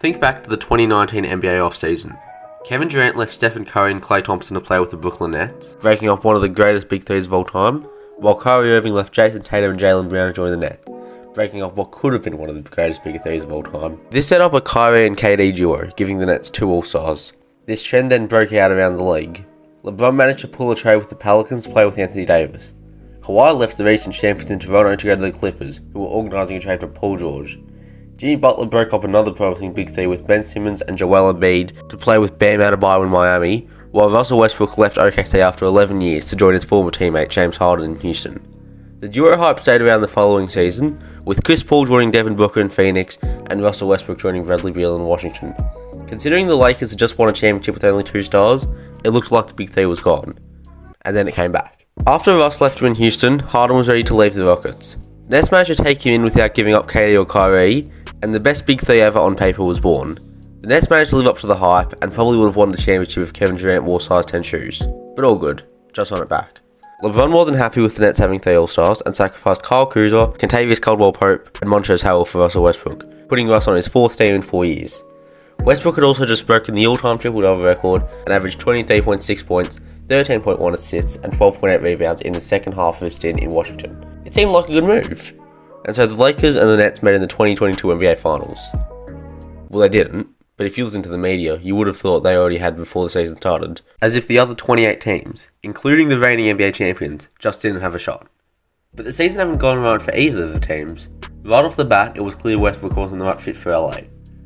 Think back to the 2019 NBA offseason. Kevin Durant left Stephen Curry and Klay Thompson to play with the Brooklyn Nets, breaking off one of the greatest big threes of all time, while Kyrie Irving left Jason Tatum and Jaylen Brown to join the Nets, breaking off what could have been one of the greatest big threes of all time. This set up a Kyrie and KD duo, giving the Nets 2 All-Stars. This trend then broke out around the league. LeBron managed to pull a trade with the Pelicans to play with Anthony Davis. Kawhi left the recent champions in Toronto to go to the Clippers, who were organising a trade for Paul George. Jimmy Butler broke up another promising big three with Ben Simmons and Joel Embiid to play with Bam Adebayo in Miami, while Russell Westbrook left OKC after 11 years to join his former teammate James Harden in Houston. The duo hype stayed around the following season, with Chris Paul joining Devin Booker in Phoenix and Russell Westbrook joining Bradley Beal in Washington. Considering the Lakers had just won a championship with only 2 stars, it looked like the big three was gone. And then it came back. After Russ left him in Houston, Harden was ready to leave the Rockets. The Nets managed to take him in without giving up KD or Kyrie, and the best big three ever on paper was born. The Nets managed to live up to the hype, and probably would have won the championship if Kevin Durant wore size 10 shoes. But all good, just on it back. LeBron wasn't happy with the Nets having 3 All-Stars, and sacrificed Kyle Kuzma, Kentavious Caldwell-Pope, and Montrezl Harrell for Russell Westbrook, putting Russ on his 4th team in 4 years. Westbrook had also just broken the all-time triple-double record and averaged 23.6 points, 13.1 assists, and 12.8 rebounds in the second half of his stint in Washington. It seemed like a good move. And so the Lakers and the Nets met in the 2022 NBA Finals. Well, they didn't, but if you listen to the media, you would have thought they already had before the season started, as if the other 28 teams, including the reigning NBA champions, just didn't have a shot. But the season hadn't gone right for either of the teams. Right off the bat, it was clear Westbrook wasn't the right fit for LA.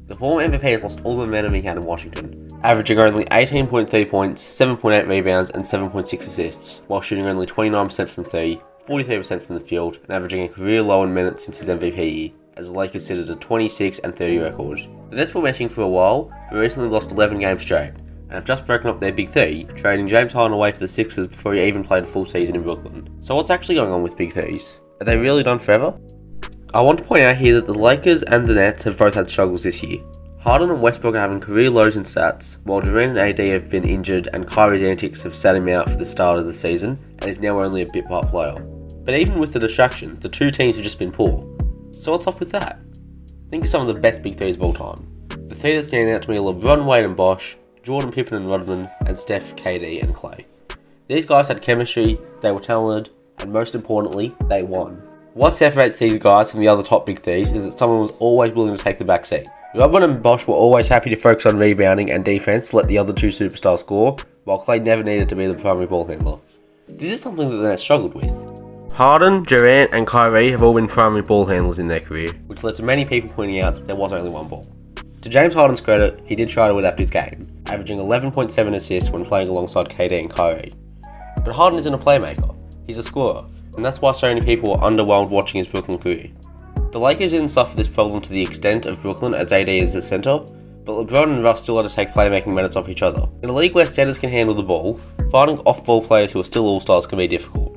The former MVP has lost all the momentum he had in Washington, averaging only 18.3 points, 7.8 rebounds, and 7.6 assists, while shooting only 29% from 3, 43% from the field, and averaging a career low in minutes since his MVP year, as the Lakers sit at a 26 and 30 record. The Nets were meshing for a while, but recently lost 11 games straight, and have just broken up their big three, trading James Harden away to the Sixers before he even played a full season in Brooklyn. So what's actually going on with big threes? Are they really done forever? I want to point out here that the Lakers and the Nets have both had struggles this year. Harden and Westbrook are having career lows in stats, while Durant and AD have been injured and Kyrie's antics have sat him out for the start of the season and is now only a bit part player. But even with the distraction, the two teams have just been poor. So what's up with that? Think of some of the best big threes of all time. The three that stand out to me are LeBron, Wade and Bosh, Jordan, Pippen and Rodman, and Steph, KD and Klay. These guys had chemistry, they were talented, and most importantly, they won. What separates these guys from the other top big threes is that someone was always willing to take the back seat. Rodman and Bosh were always happy to focus on rebounding and defense to let the other two superstars score, while Klay never needed to be the primary ball handler. This is something that the Nets struggled with. Harden, Durant and Kyrie have all been primary ball handlers in their career, which led to many people pointing out that there was only one ball. To James Harden's credit, he did try to adapt his game, averaging 11.7 assists when playing alongside KD and Kyrie. But Harden isn't a playmaker, he's a scorer, and that's why so many people were underwhelmed watching his Brooklyn career. The Lakers didn't suffer this problem to the extent of Brooklyn as AD is the centre, but LeBron and Russ still had to take playmaking minutes off each other. In a league where centres can handle the ball, finding off-ball players who are still all-stars can be difficult.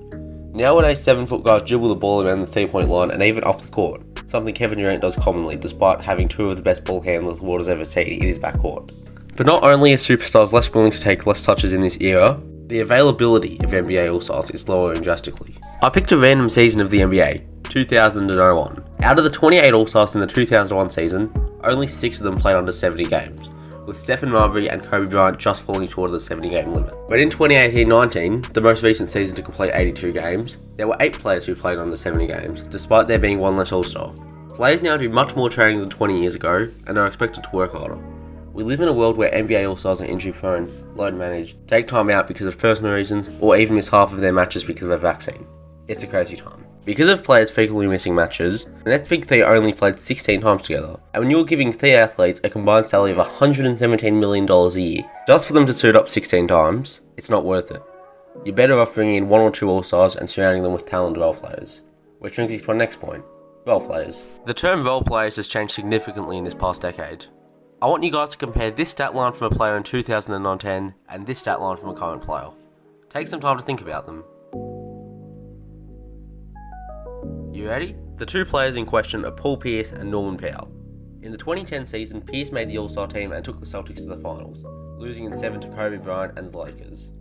Nowadays 7-foot guys dribble the ball around the 3-point line and even up the court, something Kevin Durant does commonly despite having 2 of the best ball handlers the world has ever seen in his backcourt. But not only are superstars less willing to take less touches in this era, the availability of NBA All-Stars is lowering drastically. I picked a random season of the NBA, 2001. Out of the 28 All-Stars in the 2001 season, only 6 of them played under 70 games, with Stephen Marbury and Kobe Bryant just falling short of the 70-game limit. But in 2018-19, the most recent season to complete 82 games, there were 8 players who played under 70 games, despite there being 1 less All-Star. Players now do much more training than 20 years ago, and are expected to work harder. We live in a world where NBA All-Stars are injury-prone, load-managed, take time out because of personal reasons, or even miss half of their matches because of a vaccine. It's a crazy time. Because of players frequently missing matches, the Nets Big Three only played 16 times together, and when you're giving 3 athletes a combined salary of $117 million a year, just for them to suit up 16 times, it's not worth it. You're better off bringing in 1 or 2 All-Stars and surrounding them with talented role players. Which brings us to our next point, role players. The term role players has changed significantly in this past decade. I want you guys to compare this stat line from a player in 2010 and this stat line from a current player. Take some time to think about them. You ready? The 2 players in question are Paul Pierce and Norman Powell. In the 2010 season, Pierce made the All-Star team and took the Celtics to the finals, losing in 7 to Kobe Bryant and the Lakers.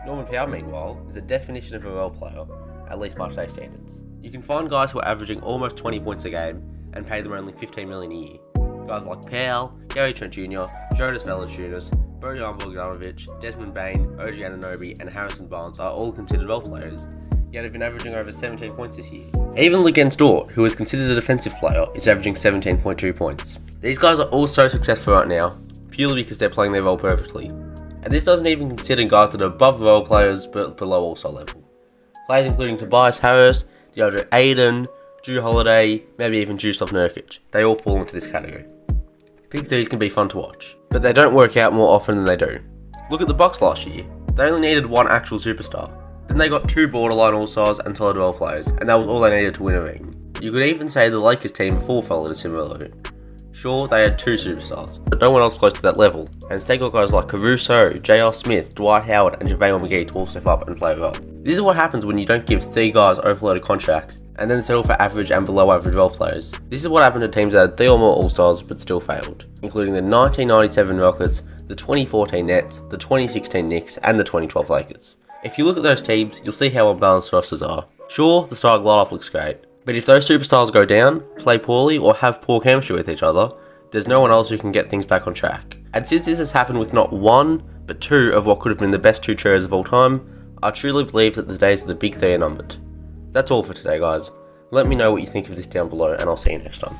Norman Powell, meanwhile, is a definition of a role player, at least by today's standards. You can find guys who are averaging almost 20 points a game and pay them only $15 million a year. Guys like Powell, Gary Trent Jr., Jonas Valanciunas, Bojan Bogdanovic, Desmond Bain, OG Anunoby, and Harrison Barnes are all considered role players, yet have been averaging over 17 points this year. Even Luguentz Dort, who is considered a defensive player, is averaging 17.2 points. These guys are all so successful right now, purely because they're playing their role perfectly. And this doesn't even consider guys that are above role players but below all-star level. Players including Tobias Harris, DeAndre Ayton, Drew Holiday, maybe even Jusuf Nurkic. They all fall into this category. Big threes can be fun to watch, but they don't work out more often than they do. Look at the Bucks last year. They only needed one actual superstar. Then they got two borderline all-stars and solid role players, and that was all they needed to win a ring. You could even say the Lakers team before followed a similar route. Sure, they had two superstars, but no one else close to that level, and instead got guys like Caruso, J.R. Smith, Dwight Howard, and JaVale McGee to all step up and play well. This is what happens when you don't give three guys overloaded contracts, and then settle for average and below average role players. This is what happened to teams that had 3 or more all-stars but still failed, including the 1997 Rockets, the 2014 Nets, the 2016 Knicks, and the 2012 Lakers. If you look at those teams, you'll see how unbalanced rosters are. Sure, the star glide-off looks great, but if those superstars go down, play poorly, or have poor chemistry with each other, there's no one else who can get things back on track. And since this has happened with not one, but two of what could have been the best two trios of all time, I truly believe that the days of the big three are numbered. That's all for today, guys. Let me know what you think of this down below, and I'll see you next time.